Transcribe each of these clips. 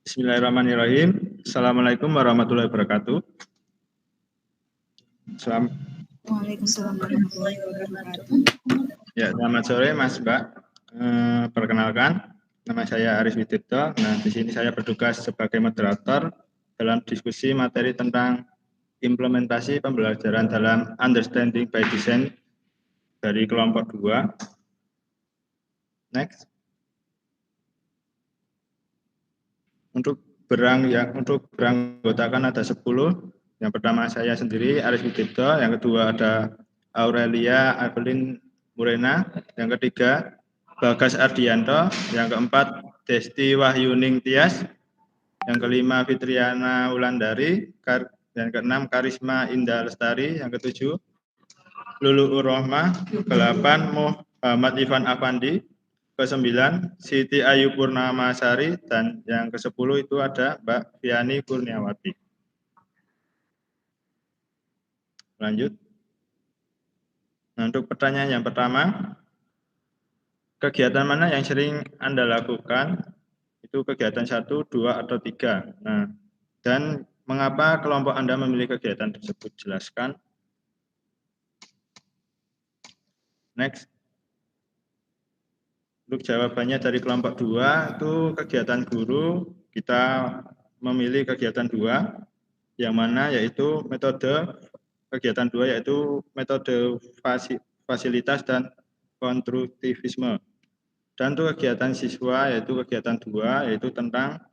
Bismillahirrahmanirrahim. Assalamualaikum warahmatullahi wabarakatuh. Waalaikumsalam warahmatullahi wabarakatuh. Ya, selamat sore Mas Mbak. Perkenalkan, nama saya Aris Widirto. Nah, di sini saya bertugas sebagai moderator dalam diskusi materi tentang implementasi pembelajaran dalam Understanding by Design dari kelompok 2. Next. Untuk beranggotakan ada 10. Yang pertama saya sendiri, Aris Widirto. Yang kedua ada Aurelia Evelyn Murena. Yang ketiga, Bagas Ardianto. Yang keempat, Desti Wahyuning Tias. Yang kelima, Fitriana Wulandari. Yang keenam, Karisma Indah Lestari. Yang ketujuh, Lulu Urrohmah. Ke-8, Muhammad Ivan Afandi. Ke-9, Siti Ayu Purnamasari, dan yang ke-10 itu ada Mbak Viani Kurniawati. Lanjut. Nah, untuk pertanyaan yang pertama, kegiatan mana yang sering Anda lakukan? Itu kegiatan 1, 2, atau 3. Nah, dan mengapa kelompok Anda memilih kegiatan tersebut? Jelaskan. Next. Untuk jawabannya dari kelompok 2, itu kegiatan guru, kita memilih kegiatan 2, yang mana yaitu metode kegiatan 2 yaitu metode fasilitas dan konstruktivisme. Dan untuk kegiatan siswa yaitu kegiatan 2 yaitu tentang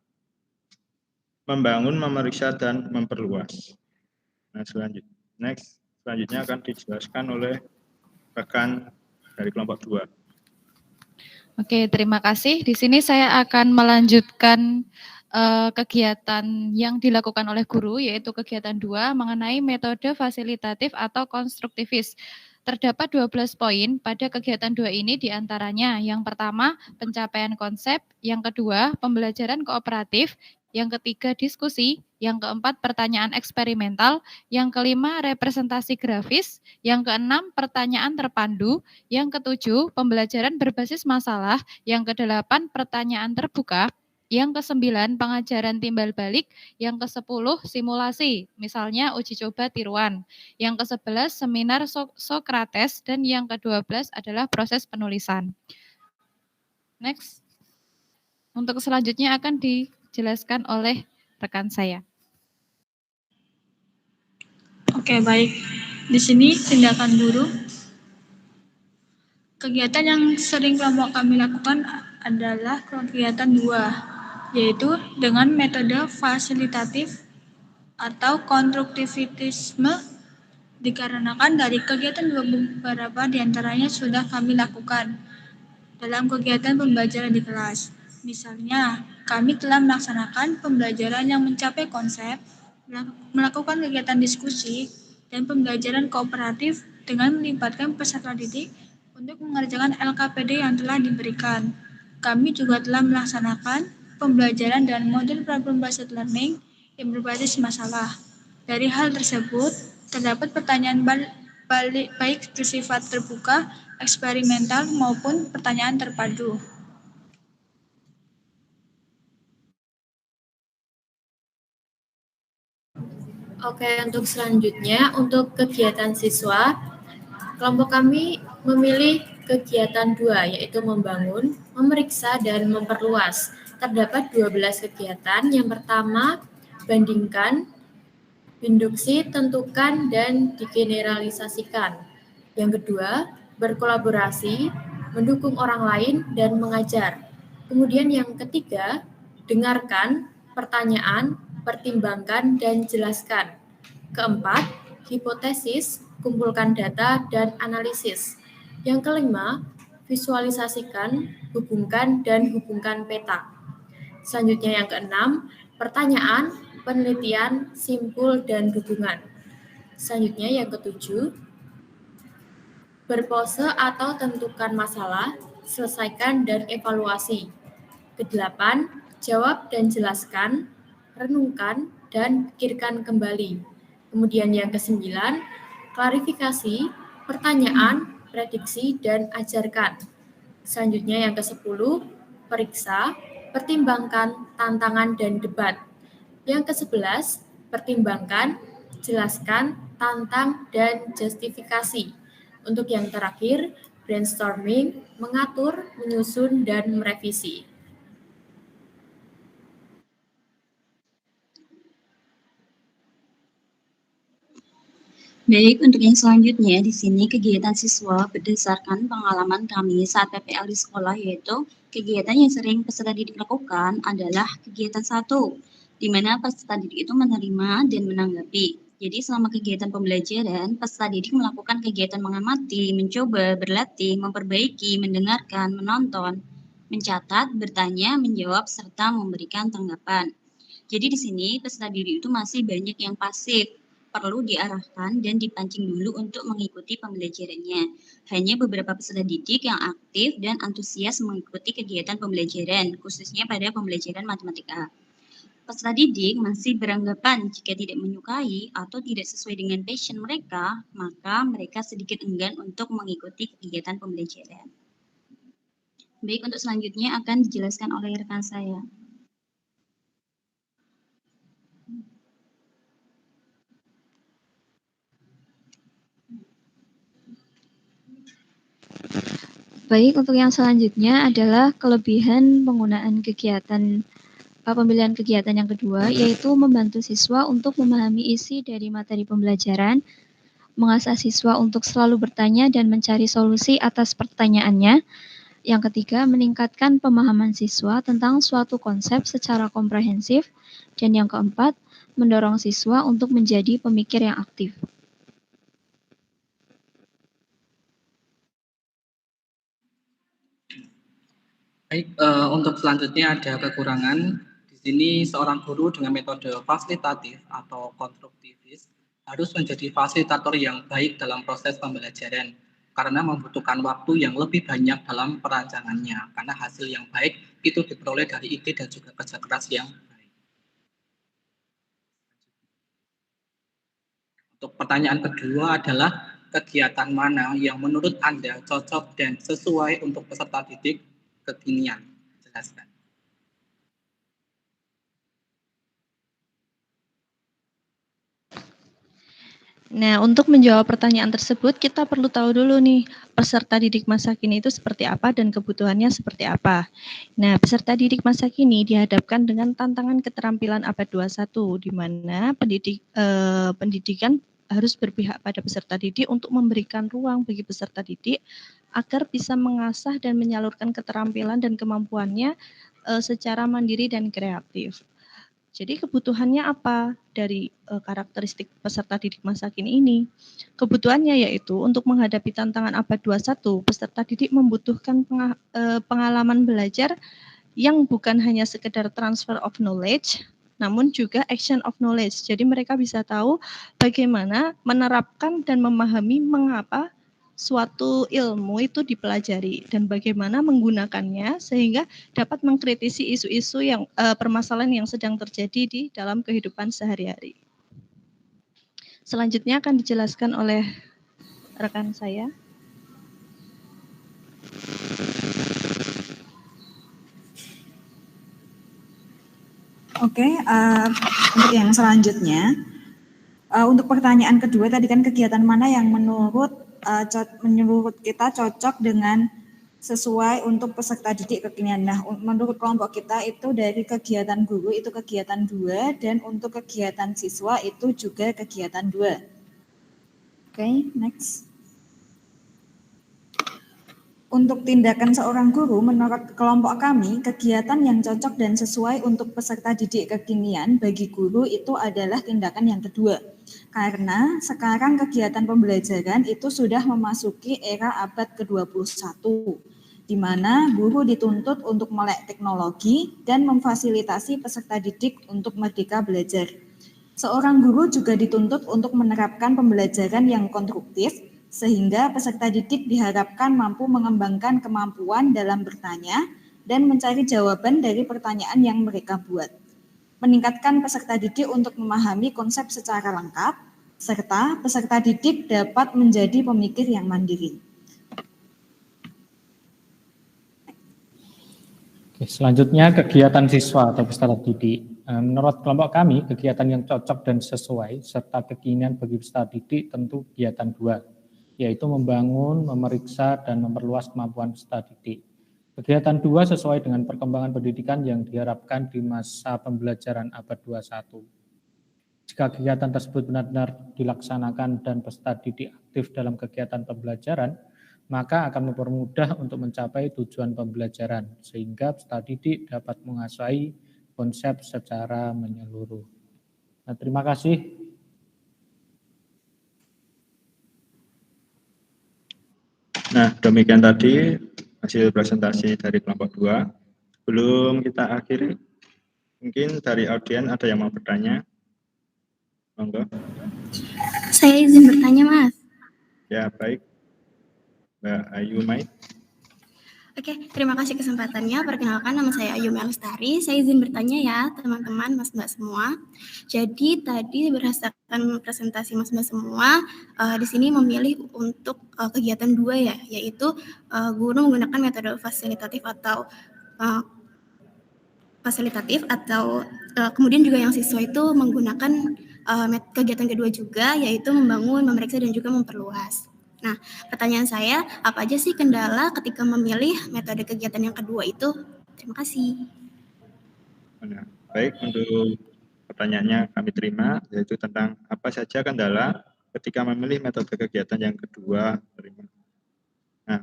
membangun, memeriksa, dan memperluas. Nah, selanjutnya akan dijelaskan oleh rekan dari kelompok 2. Oke, terima kasih. Di sini saya akan melanjutkan kegiatan yang dilakukan oleh guru, yaitu kegiatan 2 mengenai metode fasilitatif atau konstruktivis. Terdapat 12 poin pada kegiatan 2 ini, diantaranya yang pertama, pencapaian konsep, yang kedua, pembelajaran kooperatif, yang ketiga, diskusi, yang keempat, pertanyaan eksperimental, yang kelima, representasi grafis, yang keenam, pertanyaan terpandu, yang ketujuh, pembelajaran berbasis masalah, yang kedelapan, pertanyaan terbuka, yang ke-9, pengajaran timbal balik, yang ke-10, simulasi, misalnya uji coba tiruan, yang ke-11, seminar Sokrates, dan yang ke-12 adalah proses penulisan. Next. Untuk selanjutnya akan dijelaskan oleh rekan saya. Oke, baik. Di sini tindakan guru. Kegiatan yang sering kelompok kami lakukan adalah kegiatan 2, yaitu dengan metode fasilitatif atau konstruktivisme, dikarenakan dari kegiatan beberapa diantaranya sudah kami lakukan dalam kegiatan pembelajaran di kelas. Misalnya, kami telah melaksanakan pembelajaran yang mencapai konsep, melakukan kegiatan diskusi, dan pembelajaran kooperatif dengan melibatkan peserta didik untuk mengerjakan LKPD yang telah diberikan. Kami juga telah melaksanakan pembelajaran dan model problem-based learning yang berbasis masalah. Dari hal tersebut, terdapat pertanyaan baik bersifat terbuka, eksperimental, maupun pertanyaan terpadu. Oke, untuk selanjutnya, untuk kegiatan siswa, kelompok kami memilih kegiatan 2, yaitu membangun, memeriksa, dan memperluas. Terdapat 12 kegiatan. Yang pertama, bandingkan, induksi, tentukan, dan digeneralisasikan. Yang kedua, berkolaborasi, mendukung orang lain, dan mengajar. Kemudian yang ketiga, dengarkan, pertanyaan, pertimbangkan, dan jelaskan. Keempat, hipotesis, kumpulkan data, dan analisis. Yang kelima, visualisasikan, hubungkan, dan hubungkan peta. Selanjutnya yang keenam, pertanyaan, penelitian, simpul, dan hubungan. Selanjutnya yang ketujuh, berpose atau tentukan masalah, selesaikan, dan evaluasi. Kedelapan, jawab dan jelaskan, renungkan, dan pikirkan kembali. Kemudian yang ke-9, klarifikasi, pertanyaan, prediksi, dan ajarkan. Selanjutnya yang ke-10, periksa, pertimbangkan tantangan dan debat. Yang ke-11, pertimbangkan, jelaskan, tantang, dan justifikasi. Untuk yang terakhir, brainstorming, mengatur, menyusun, dan merevisi. Baik, untuk yang selanjutnya di sini kegiatan siswa berdasarkan pengalaman kami saat PPL di sekolah, yaitu kegiatan yang sering peserta didik lakukan adalah kegiatan 1, di mana peserta didik itu menerima dan menanggapi. Jadi selama kegiatan pembelajaran, peserta didik melakukan kegiatan mengamati, mencoba, berlatih, memperbaiki, mendengarkan, menonton, mencatat, bertanya, menjawab, serta memberikan tanggapan. Jadi di sini peserta didik itu masih banyak yang pasif, perlu diarahkan dan dipancing dulu untuk mengikuti pembelajarannya. Hanya beberapa peserta didik yang aktif dan antusias mengikuti kegiatan pembelajaran, khususnya pada pembelajaran matematika. Peserta didik masih beranggapan jika tidak menyukai atau tidak sesuai dengan passion mereka, maka mereka sedikit enggan untuk mengikuti kegiatan pembelajaran. Baik, untuk selanjutnya akan dijelaskan oleh rekan saya. Baik, untuk yang selanjutnya adalah kelebihan penggunaan pemilihan kegiatan yang kedua, yaitu membantu siswa untuk memahami isi dari materi pembelajaran, mengasah siswa untuk selalu bertanya dan mencari solusi atas pertanyaannya. Yang ketiga, meningkatkan pemahaman siswa tentang suatu konsep secara komprehensif. Dan yang keempat, mendorong siswa untuk menjadi pemikir yang aktif. Baik, untuk selanjutnya ada kekurangan. Di sini seorang guru dengan metode fasilitatif atau konstruktivis harus menjadi fasilitator yang baik dalam proses pembelajaran karena membutuhkan waktu yang lebih banyak dalam perancangannya karena hasil yang baik itu diperoleh dari ide dan juga kerja keras yang baik. Untuk pertanyaan kedua adalah kegiatan mana yang menurut Anda cocok dan sesuai untuk peserta didik kekinian? Jelaskan. Nah, untuk menjawab pertanyaan tersebut, kita perlu tahu dulu nih, peserta didik masa kini itu seperti apa dan kebutuhannya seperti apa. Nah, peserta didik masa kini dihadapkan dengan tantangan keterampilan abad 21, di mana pendidikan harus berpihak pada peserta didik untuk memberikan ruang bagi peserta didik agar bisa mengasah dan menyalurkan keterampilan dan kemampuannya secara mandiri dan kreatif. Jadi kebutuhannya apa dari karakteristik peserta didik masa kini ini? Kebutuhannya yaitu untuk menghadapi tantangan abad 21, peserta didik membutuhkan pengalaman belajar yang bukan hanya sekedar transfer of knowledge, namun juga action of knowledge. Jadi mereka bisa tahu bagaimana menerapkan dan memahami mengapa suatu ilmu itu dipelajari dan bagaimana menggunakannya sehingga dapat mengkritisi isu-isu yang permasalahan yang sedang terjadi di dalam kehidupan sehari-hari. Selanjutnya akan dijelaskan oleh rekan saya. Oke, untuk yang selanjutnya, untuk pertanyaan kedua tadi kan kegiatan mana yang menurut kita cocok dengan sesuai untuk peserta didik kekinian. Nah, menurut kelompok kita itu dari kegiatan guru itu kegiatan 2 dan untuk kegiatan siswa itu juga kegiatan 2. Oke, next. Untuk tindakan seorang guru, menurut kelompok kami, kegiatan yang cocok dan sesuai untuk peserta didik kekinian bagi guru itu adalah tindakan yang kedua. Karena sekarang kegiatan pembelajaran itu sudah memasuki era abad ke-21, di mana guru dituntut untuk melek teknologi dan memfasilitasi peserta didik untuk merdeka belajar. Seorang guru juga dituntut untuk menerapkan pembelajaran yang konstruktif, sehingga peserta didik diharapkan mampu mengembangkan kemampuan dalam bertanya dan mencari jawaban dari pertanyaan yang mereka buat. Meningkatkan peserta didik untuk memahami konsep secara lengkap, serta peserta didik dapat menjadi pemikir yang mandiri. Selanjutnya kegiatan siswa atau peserta didik. Menurut kelompok kami, kegiatan yang cocok dan sesuai serta kekinian bagi peserta didik tentu kegiatan 2, yaitu membangun, memeriksa, dan memperluas kemampuan peserta didik. Kegiatan 2 sesuai dengan perkembangan pendidikan yang diharapkan di masa pembelajaran abad 21. Jika kegiatan tersebut benar-benar dilaksanakan dan peserta didik aktif dalam kegiatan pembelajaran, maka akan mempermudah untuk mencapai tujuan pembelajaran, sehingga peserta didik dapat menguasai konsep secara menyeluruh. Nah, terima kasih. Nah, demikian tadi hasil presentasi dari kelompok 2. Sebelum kita akhiri, mungkin dari audien ada yang mau bertanya? Monggo. Saya izin bertanya, Mas. Ya, baik. Mbak Ayu Mai. Oke, terima kasih kesempatannya. Perkenalkan, nama saya Ayu Melestari. Saya izin bertanya ya, teman-teman, Mas-Mbak semua. Jadi tadi berdasarkan presentasi Mas-Mbak semua, di sini memilih untuk kegiatan 2 ya, yaitu guru menggunakan metode fasilitatif atau kemudian juga yang siswa itu menggunakan kegiatan kedua juga, yaitu membangun, memeriksa, dan juga memperluas. Nah, pertanyaan saya, apa aja sih kendala ketika memilih metode kegiatan yang kedua itu? Terima kasih. Nah, baik, untuk pertanyaannya kami terima, yaitu tentang apa saja kendala ketika memilih metode kegiatan yang kedua. Nah,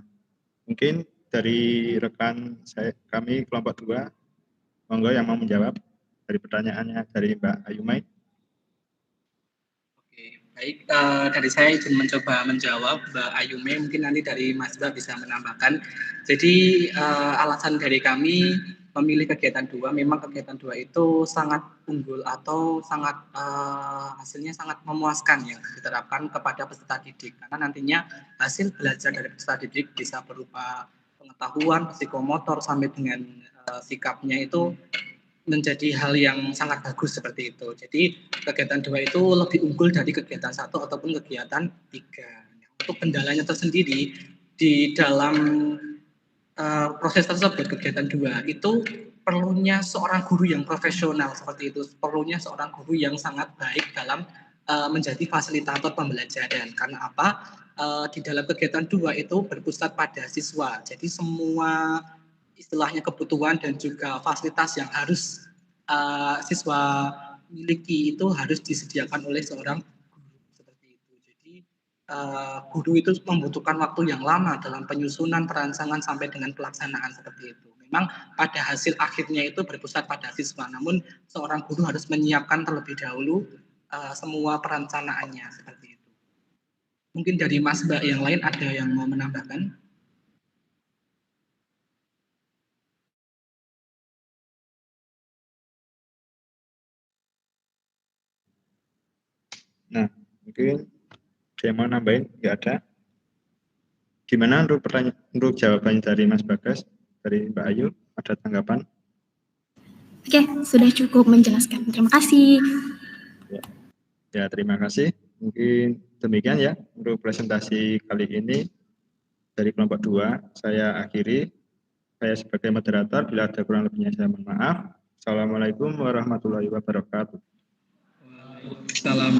mungkin dari rekan kami kelompok 2, monggo yang mau menjawab dari pertanyaannya dari Mbak Ayu Mai. Baik, dari saya izin mencoba menjawab Mbak Ayume, mungkin nanti dari Mas Mbak bisa menambahkan. Jadi alasan dari kami memilih kegiatan 2, memang kegiatan 2 itu sangat unggul atau sangat hasilnya sangat memuaskan yang diterapkan kepada peserta didik. Karena nantinya hasil belajar dari peserta didik bisa berupa pengetahuan, psikomotor, sampai dengan sikapnya itu menjadi hal yang sangat bagus seperti itu. Jadi kegiatan 2 itu lebih unggul dari kegiatan 1 ataupun kegiatan 3. Untuk kendalanya tersendiri di dalam proses tersebut, kegiatan 2 itu perlunya seorang guru yang profesional seperti itu, perlunya seorang guru yang sangat baik dalam menjadi fasilitator pembelajaran. Karena apa? Di dalam kegiatan 2 itu berpusat pada siswa. Jadi semua istilahnya kebutuhan dan juga fasilitas yang harus siswa miliki itu harus disediakan oleh seorang guru seperti itu. Jadi guru itu membutuhkan waktu yang lama dalam penyusunan, perancangan sampai dengan pelaksanaan seperti itu. Memang pada hasil akhirnya itu berpusat pada siswa, namun seorang guru harus menyiapkan terlebih dahulu semua perencanaannya seperti itu. Mungkin dari Mas Mbak yang lain ada yang mau menambahkan? Nah, mungkin saya mau nambahin, nggak ada. Gimana untuk jawabannya dari Mas Bagas, dari Mbak Ayu, ada tanggapan? Oke, sudah cukup menjelaskan. Terima kasih. Ya, terima kasih. Mungkin demikian ya untuk presentasi kali ini dari kelompok 2. Saya akhiri. Saya sebagai moderator, bila ada kurang lebihnya saya mohon maaf. Assalamualaikum warahmatullahi wabarakatuh. Waalaikumsalam.